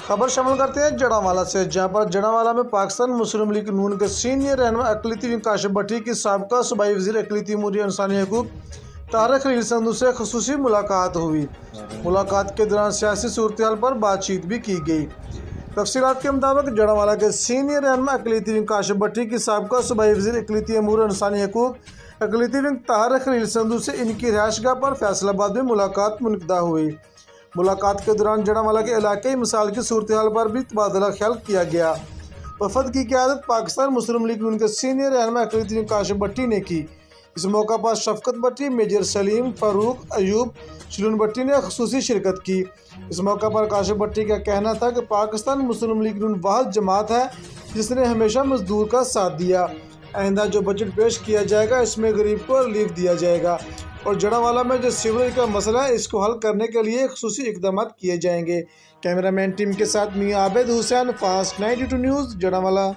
خبر شامل کرتے ہیں جڑاوالا سے، جہاں پر جڑاوالا میں پاکستان مسلم لیگ نون کے سینئر رہنما اقلیتی ونگ کاشف بٹی کی سابقہ صوبائی وزیر اقلیتی امور انسانی حقوق طاہر خلیل سندھو سے خصوصی ملاقات ہوئی۔ ملاقات کے دوران سیاسی صورتحال پر بات چیت بھی کی گئی۔ تفصیلات کے مطابق جڑاوالا کے سینئر رہنما اقلیتی ونگ کاشف بٹی کی سابقہ صوبائی وزیر اقلیتی امور انسانی حقوق اقلیتی ونگ طاہر خلیل سندھو سے ان کی رہائش گاہ پر فیصل آباد میں ملاقات منعقدہ ہوئی۔ ملاقات کے دوران جڑاوالا کے علاقائی مسائل کی صورتحال پر بھی تبادلہ خیال کیا گیا۔ وفد کی قیادت پاکستان مسلم لیگ نون کے سینئر رہنما اقلیتی ونگ کاشف بٹی نے کی۔ اس موقع پر شفقت بٹی، میجر سلیم، فاروق، ایوب، شلون بٹی نے خصوصی شرکت کی۔ اس موقع پر کاشف بٹی کا کہنا تھا کہ پاکستان مسلم لیگ نون واحد جماعت ہے جس نے ہمیشہ مزدور کا ساتھ دیا۔ آئندہ جو بجٹ پیش کیا جائے گا اس میں غریب کو ریلیف دیا جائے گا اور جڑاوالا میں جو سیوریج کا مسئلہ ہے اس کو حل کرنے کے لیے خصوصی اقدامات کیے جائیں گے۔ کیمرہ مین ٹیم کے ساتھ میاں عابد حسین، فاسٹ 92 نیوز، جڑاوالا۔